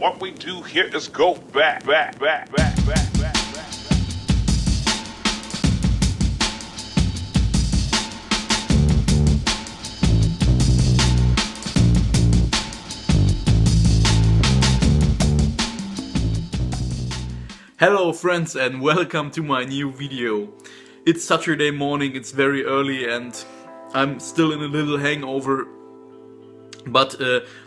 What we do here is go back, back, back, back, back, back, back. Hello friends and welcome to my new video. It's Saturday morning, it's very early and I'm still in a little hangover. But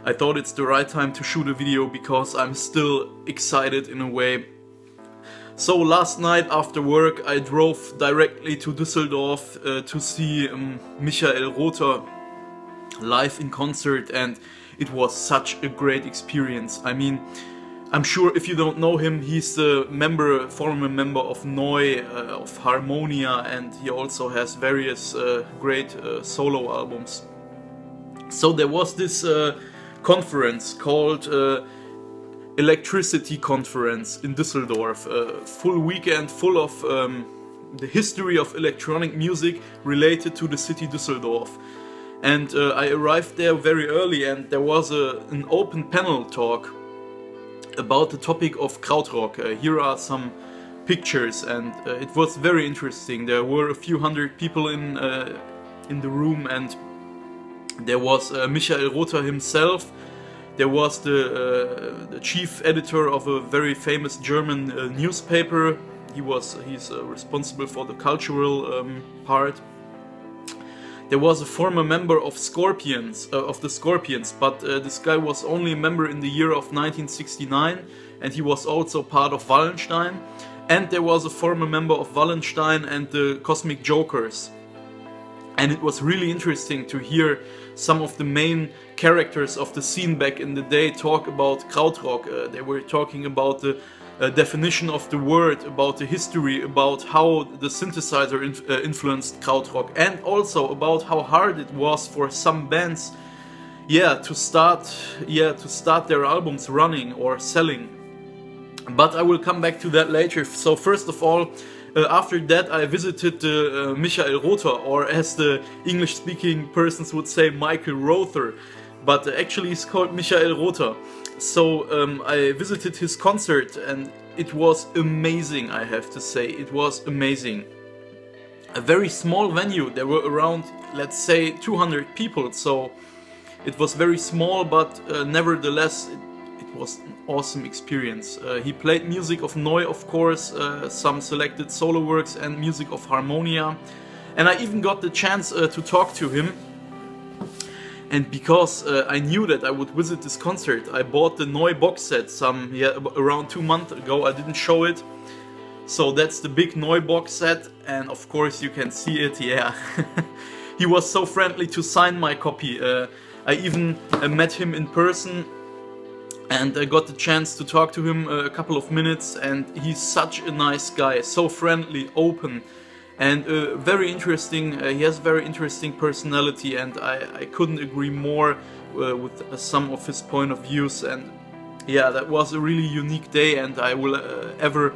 I thought it's the right time to shoot a video because I'm still excited in a way. So last night after work I drove directly to Düsseldorf to see Michael Rother live in concert, and it was such a great experience. I mean, I'm sure if you don't know him, he's the former member of NEU, of Harmonia, and he also has various great solo albums. So there was this conference called Electricity Conference in Düsseldorf, a full weekend full of the history of electronic music related to the city Düsseldorf. And I arrived there very early, and there was an open panel talk about the topic of krautrock. Here are some pictures, and it was very interesting. There were a few hundred people in the room, and there was Michael Rother himself. There was the chief editor of a very famous German newspaper. He's responsible for the cultural part. There was a former member of the Scorpions, but this guy was only a member in the year of 1969, and he was also part of Wallenstein. And there was a former member of Wallenstein and the Cosmic Jokers. And it was really interesting to hear some of the main characters of the scene back in the day talk about krautrock. They were talking about the definition of the word, about the history, about how the synthesizer influenced krautrock, and also about how hard it was for some bands, to start their albums running or selling. But I will come back to that later. So first of all, after that I visited Michael Rother, or as the English-speaking persons would say, Michael Rother, but actually he's called Michael Rother. So I visited his concert, and it was amazing, I have to say. It was amazing. A very small venue. There were around, let's say, 200 people, so it was very small, but nevertheless it was an awesome experience. He played music of NEU, of course, some selected solo works, and music of Harmonia. And I even got the chance to talk to him. And because I knew that I would visit this concert, I bought the NEU box set around 2 months ago. I didn't show it. So that's the big NEU box set, and of course you can see it, yeah. He was so friendly to sign my copy. I even met him in person, and I got the chance to talk to him a couple of minutes, and he's such a nice guy, so friendly, open. And very interesting. He has very interesting personality, and I couldn't agree more with some of his point of views. And yeah, that was a really unique day, and I will ever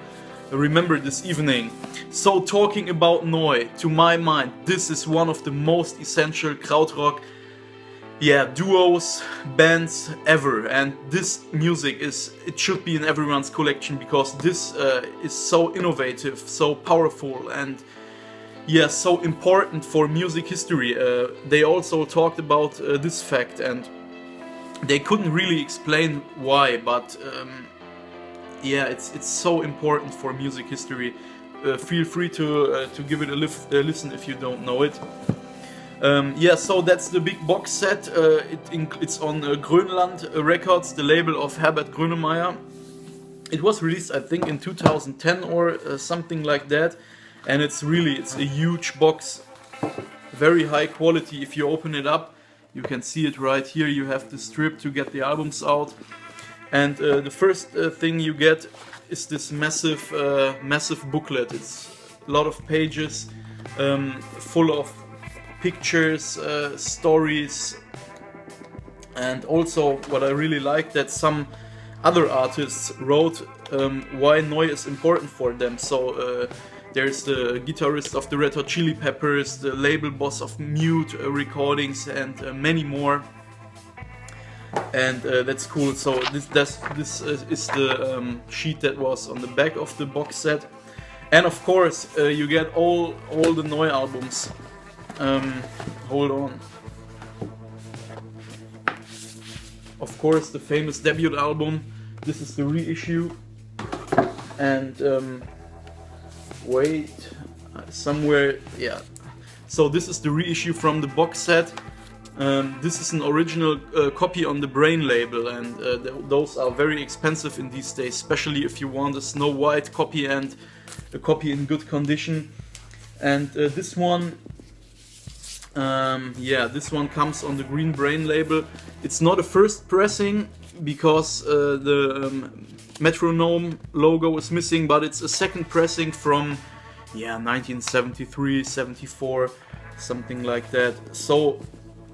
remember this evening. So talking about NEU, to my mind, this is one of the most essential krautrock duos, bands ever. And this music it should be in everyone's collection, because this is so innovative, so powerful, and so important for music history. They also talked about this fact, and they couldn't really explain why, but it's so important for music history. Feel free to give it a listen if you don't know it. So that's the big box set. It's on Grönland Records, the label of Herbert Grönemeyer. It was released, I think, in 2010 or something like that. And it's a huge box, very high quality. If you open it up, you can see it right here. You have the strip to get the albums out, and the first thing you get is this massive booklet. It's a lot of pages, full of pictures, stories, and also what I really like, that some other artists wrote why NEU is important for them. So there's the guitarist of the Red Hot Chili Peppers, the label boss of Mute Recordings, and many more. and that's cool. So this is the sheet that was on the back of the box set, and of course you get all the NEU albums. Hold on. Of course, the famous debut album. This is the reissue, and wait, somewhere, yeah. So this is the reissue from the box set. This is an original copy on the Brain label, and those are very expensive in these days, especially if you want a Snow White copy and a copy in good condition. And this one, yeah, this one comes on the green Brain label. It's not a first pressing because the metronome logo is missing, but it's a second pressing from, yeah, 1973, 74, something like that. So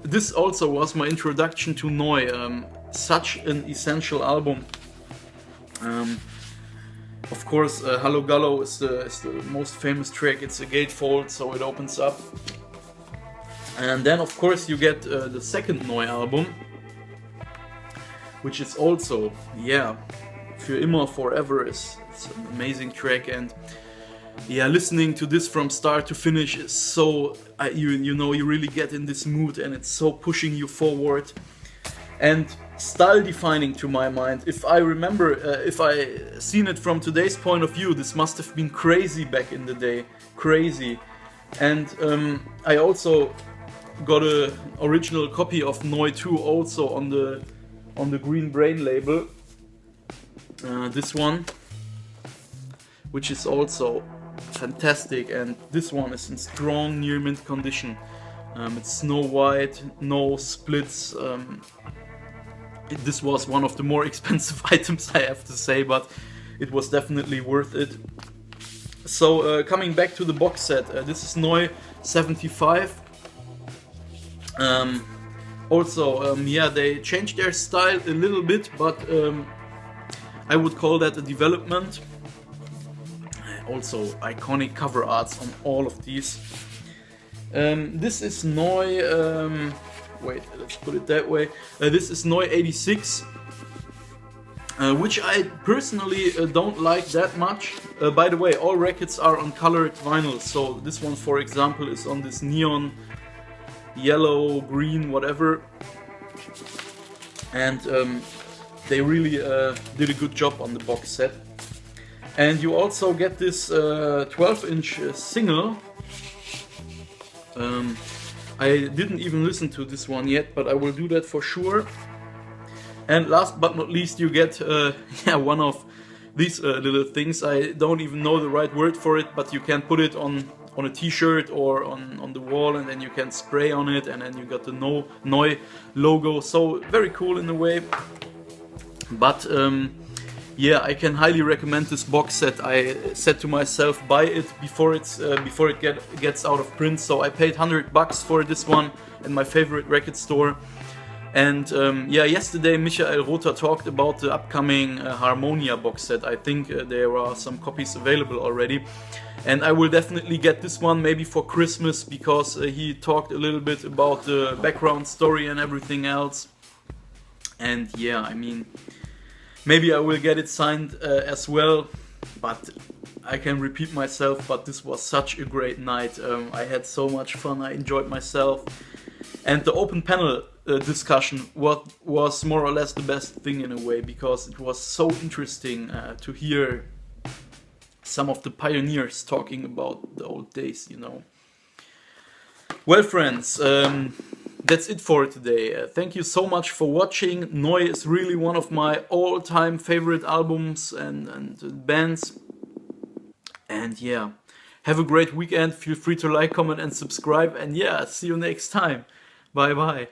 this also was my introduction to NEU, such an essential album. Of course, Hallo Gallo is the most famous track. It's a gatefold, so it opens up. And then, of course, you get the second NEU album, which is also, yeah, Für immer, forever it's an amazing track. And yeah, listening to this from start to finish is so, you know, you really get in this mood, and it's so pushing you forward and style defining to my mind. If I remember, if I seen it from today's point of view, this must have been crazy back in the day, crazy. And I also got a original copy of NEU 2 also on the green Brain label. This one, which is also fantastic, and this one is in strong near mint condition. It's Snow White, no splits. This was one of the more expensive items, I have to say, but it was definitely worth it. So coming back to the box set, this is NEU 75. Also, yeah, they changed their style a little bit, but I would call that a development. Also, iconic cover arts on all of these. This is NEU, wait, let's put it that way. This is NEU 86, which I personally don't like that much. By the way, all records are on colored vinyl, so this one, for example, is on this neon yellow, green, whatever. And they really did a good job on the box set. And you also get this 12-inch single. I didn't even listen to this one yet, but I will do that for sure. And last but not least, you get yeah, one of these little things. I don't even know the right word for it, but you can put it on a t-shirt or on the wall, and then you can spray on it, and then you got the NEU logo. So very cool in a way. But yeah, I can highly recommend this box set. I said to myself, buy it before it gets out of print. So I paid $100 for this one in my favorite record store. And yeah, yesterday Michael Rother talked about the upcoming Harmonia box set. I think there are some copies available already. And I will definitely get this one maybe for Christmas, because he talked a little bit about the background story and everything else. And yeah, I mean, maybe I will get it signed as well, but I can repeat myself, but this was such a great night. I had so much fun, I enjoyed myself. And the open panel discussion was more or less the best thing in a way, because it was so interesting to hear some of the pioneers talking about the old days, you know. Well, friends, that's it for today. Thank you so much for watching. NEU is really one of my all-time favorite albums and bands. And yeah, have a great weekend. Feel free to like, comment and subscribe. And yeah, see you next time. Bye bye.